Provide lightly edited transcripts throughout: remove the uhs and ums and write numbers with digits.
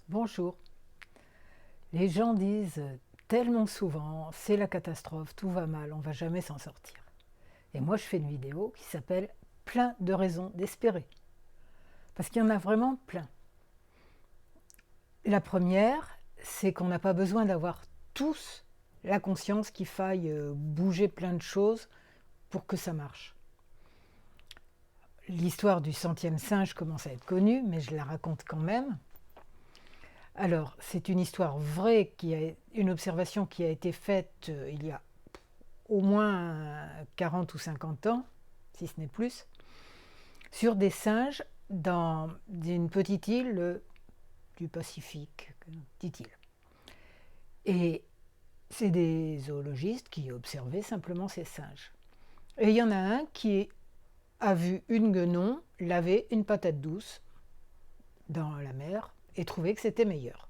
Bonjour. Les gens disent tellement souvent, c'est la catastrophe, tout va mal, on va jamais s'en sortir. Et moi, je fais une vidéo qui s'appelle Plein de raisons d'espérer. Parce qu'il y en a vraiment plein. La première, c'est qu'on n'a pas besoin d'avoir tous la conscience qu'il faille bouger plein de choses pour que ça marche. L'histoire du centième singe commence à être connue, mais je la raconte quand même. Alors, c'est une histoire vraie, une observation qui a été faite il y a au moins 40 ou 50 ans, si ce n'est plus, sur des singes dans une petite île du Pacifique, petite île. Et c'est des zoologistes qui observaient simplement ces singes. Et il y en a un qui a vu une guenon laver une patate douce dans la mer et trouvait que c'était meilleur.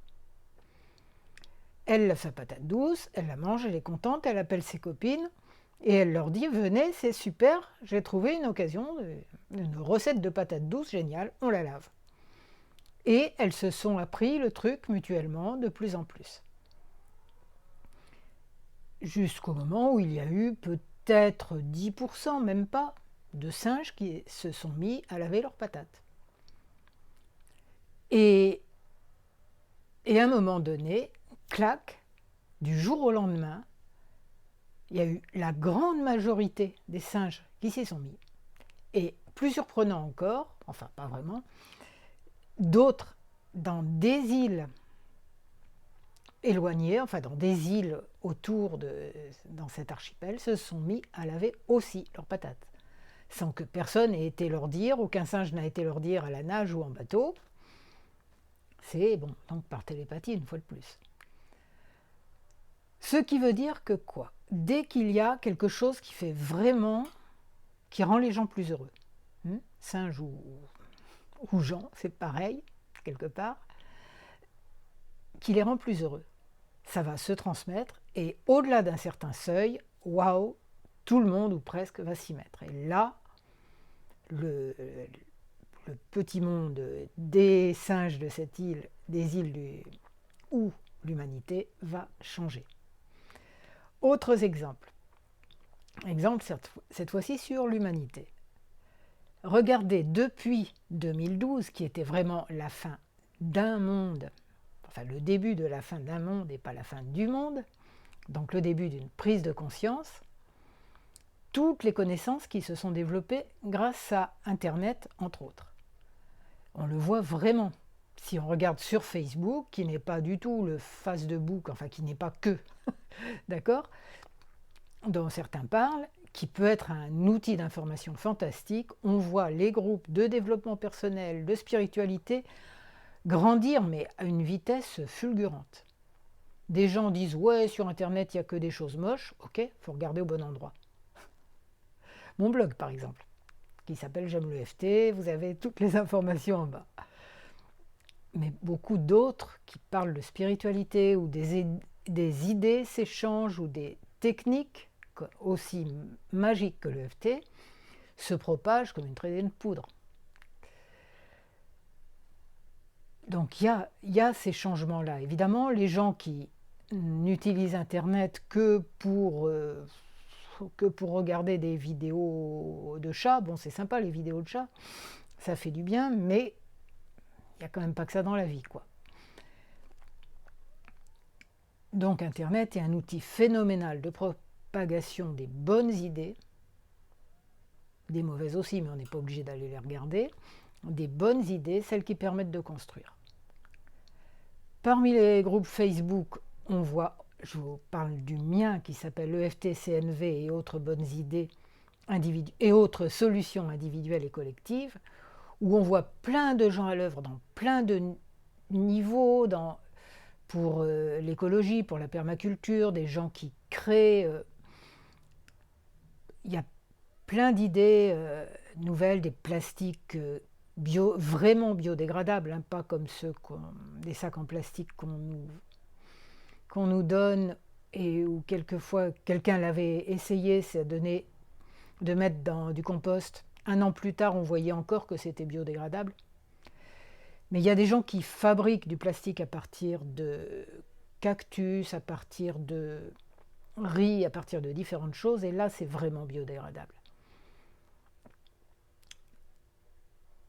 Elle lave sa patate douce, elle la mange, elle est contente, elle appelle ses copines et elle leur dit « Venez, c'est super, j'ai trouvé une occasion, une recette de patate douce géniale, on la lave. » Et elles se sont appris le truc mutuellement de plus en plus. Jusqu'au moment où il y a eu peut-être 10%, même pas, de singes qui se sont mis à laver leurs patates. Et à un moment donné, clac, du jour au lendemain, il y a eu la grande majorité des singes qui s'y sont mis. Et plus surprenant encore, enfin pas vraiment, d'autres dans des îles éloignées, enfin dans des îles dans cet archipel, se sont mis à laver aussi leurs patates. Sans que personne ait été leur dire, aucun singe n'a été leur dire à la nage ou en bateau. C'est bon, donc par télépathie une fois de plus. Ce qui veut dire que quoi? Dès qu'il y a quelque chose qui fait vraiment, qui rend les gens plus heureux, singe ou gens, c'est pareil, quelque part, qui les rend plus heureux. Ça va se transmettre et au-delà d'un certain seuil, waouh, tout le monde ou presque va s'y mettre. Et là, le petit monde des singes de cette île, des îles où l'humanité va changer. Autres exemples. Exemple cette fois-ci sur l'humanité. Regardez depuis 2012, qui était vraiment la fin d'un monde, enfin le début de la fin d'un monde et pas la fin du monde, donc le début d'une prise de conscience, toutes les connaissances qui se sont développées grâce à Internet, entre autres. On le voit vraiment. Si on regarde sur Facebook, qui n'est pas du tout le Facebook, enfin qui n'est pas que, d'accord, dont certains parlent, qui peut être un outil d'information fantastique, on voit les groupes de développement personnel, de spiritualité, grandir, mais à une vitesse fulgurante. Des gens disent « Ouais, sur Internet, il n'y a que des choses moches. » Ok, il faut regarder au bon endroit. Mon blog, par exemple, qui s'appelle J'aime le FT, vous avez toutes les informations en bas. Mais beaucoup d'autres qui parlent de spiritualité ou des idées s'échangent ou des techniques aussi magiques que le FT se propagent comme une traînée de poudre. Donc il y a ces changements-là. Évidemment, les gens qui n'utilisent Internet que pour regarder des vidéos de chats, bon c'est sympa les vidéos de chats, ça fait du bien, mais il n'y a quand même pas que ça dans la vie, quoi. Donc Internet est un outil phénoménal de propagation des bonnes idées, des mauvaises aussi, mais on n'est pas obligé d'aller les regarder, des bonnes idées, celles qui permettent de construire. Parmi les groupes Facebook, on voit, je vous parle du mien qui s'appelle EFT-CNV et autres bonnes idées et autres solutions individuelles et collectives, où on voit plein de gens à l'œuvre dans plein de niveaux, pour l'écologie, pour la permaculture, des gens qui créent. Il y a plein d'idées nouvelles, des plastiques vraiment biodégradables, hein, pas comme des sacs en plastique qu'on nous donne et où quelquefois quelqu'un l'avait essayé, c'est de mettre dans du compost. Un an plus tard, on voyait encore que c'était biodégradable. Mais il y a des gens qui fabriquent du plastique à partir de cactus, à partir de riz, à partir de différentes choses, et là c'est vraiment biodégradable.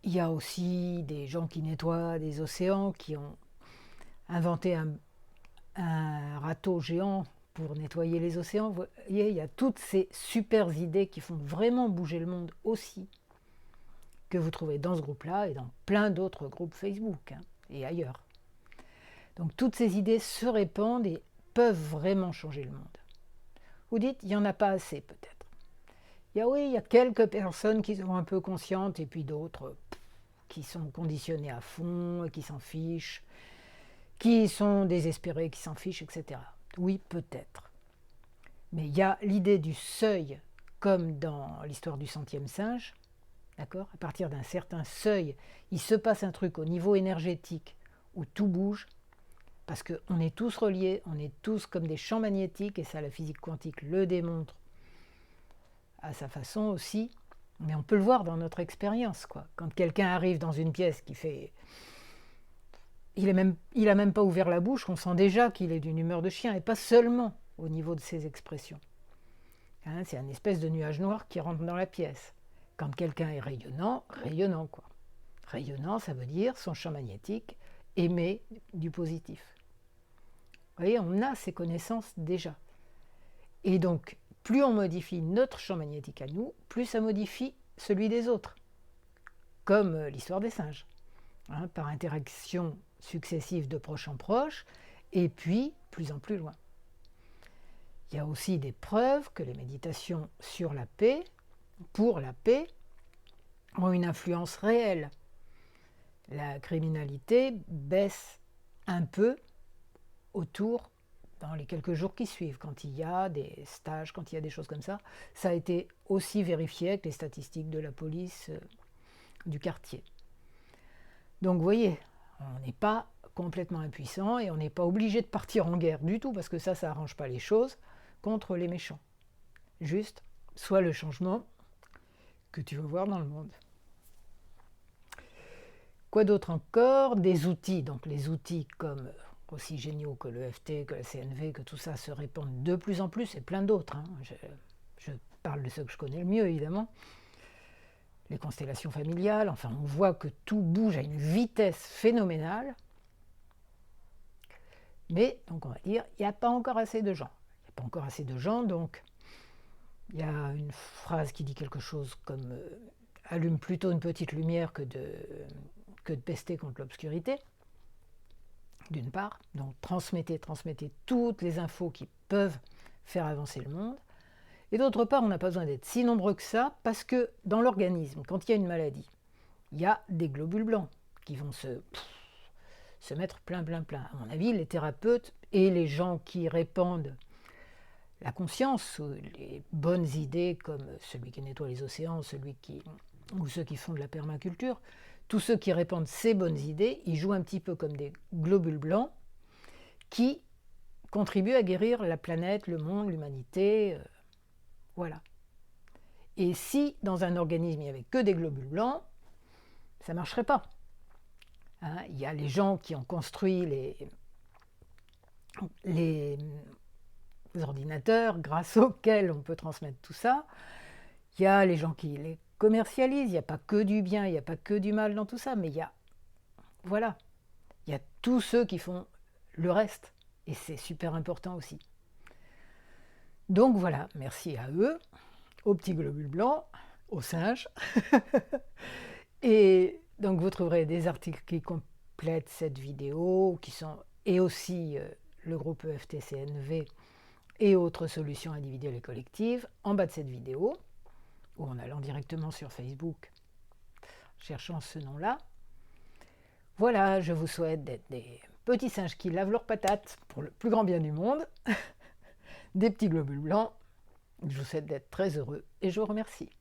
Il y a aussi des gens qui nettoient des océans, qui ont inventé un râteau géant pour nettoyer les océans. Vous voyez, il y a toutes ces super idées qui font vraiment bouger le monde aussi, que vous trouvez dans ce groupe-là et dans plein d'autres groupes Facebook et ailleurs. Donc toutes ces idées se répandent et peuvent vraiment changer le monde. Vous dites, il n'y en a pas assez peut-être. Il y a quelques personnes qui sont un peu conscientes et puis d'autres qui sont conditionnées à fond et qui s'en fichent, qui sont désespérés, qui s'en fichent, etc. Oui, peut-être. Mais il y a l'idée du seuil, comme dans l'histoire du centième singe, d'accord ? À partir d'un certain seuil, il se passe un truc au niveau énergétique où tout bouge, parce qu'on est tous reliés, on est tous comme des champs magnétiques, et ça la physique quantique le démontre à sa façon aussi, mais on peut le voir dans notre expérience, quoi. Quand quelqu'un arrive dans une pièce qui fait... Il a même pas ouvert la bouche, on sent déjà qu'il est d'une humeur de chien, et pas seulement au niveau de ses expressions. C'est une espèce de nuage noir qui rentre dans la pièce. Quand quelqu'un est rayonnant, rayonnant quoi. Rayonnant, ça veut dire son champ magnétique émet du positif. Vous voyez, on a ces connaissances déjà. Et donc, plus on modifie notre champ magnétique à nous, plus ça modifie celui des autres. Comme l'histoire des singes. Par interaction successive de proche en proche, et puis plus en plus loin. Il y a aussi des preuves que les méditations sur la paix, pour la paix, ont une influence réelle. La criminalité baisse un peu autour dans les quelques jours qui suivent, quand il y a des stages, quand il y a des choses comme ça. Ça a été aussi vérifié avec les statistiques de la police du quartier. Donc vous voyez, on n'est pas complètement impuissant et on n'est pas obligé de partir en guerre du tout, parce que ça n'arrange pas les choses, contre les méchants. Juste, sois le changement que tu veux voir dans le monde. Quoi d'autre encore? Des outils. Donc les outils comme aussi géniaux que le l'EFT, que la CNV, que tout ça se répandent de plus en plus, et plein d'autres. Je parle de ceux que je connais le mieux, évidemment. Les constellations familiales, enfin on voit que tout bouge à une vitesse phénoménale. Mais, donc on va dire, il n'y a pas encore assez de gens. Il n'y a pas encore assez de gens, donc il y a une phrase qui dit quelque chose comme allume plutôt une petite lumière que de pester contre l'obscurité, d'une part. Donc transmettez toutes les infos qui peuvent faire avancer le monde. Et d'autre part, on n'a pas besoin d'être si nombreux que ça, parce que dans l'organisme, quand il y a une maladie, il y a des globules blancs qui vont se mettre plein. À mon avis, les thérapeutes et les gens qui répandent la conscience, ou les bonnes idées, comme celui qui nettoie les océans, ou ceux qui font de la permaculture, tous ceux qui répandent ces bonnes idées, ils jouent un petit peu comme des globules blancs qui contribuent à guérir la planète, le monde, l'humanité, voilà. Et si dans un organisme il n'y avait que des globules blancs, ça ne marcherait pas. Il y a les gens qui ont construit les ordinateurs grâce auxquels on peut transmettre tout ça. Il y a les gens qui les commercialisent. Il n'y a pas que du bien, il n'y a pas que du mal dans tout ça, mais il y a tous ceux qui font le reste. Et c'est super important aussi. Donc voilà, merci à eux, aux petits globules blancs, aux singes. Et donc vous trouverez des articles qui complètent cette vidéo, et aussi le groupe EFT-CNV et autres solutions individuelles et collectives en bas de cette vidéo, ou en allant directement sur Facebook, cherchant ce nom-là. Voilà, je vous souhaite d'être des petits singes qui lavent leurs patates pour le plus grand bien du monde, des petits globules blancs. Je vous souhaite d'être très heureux et je vous remercie.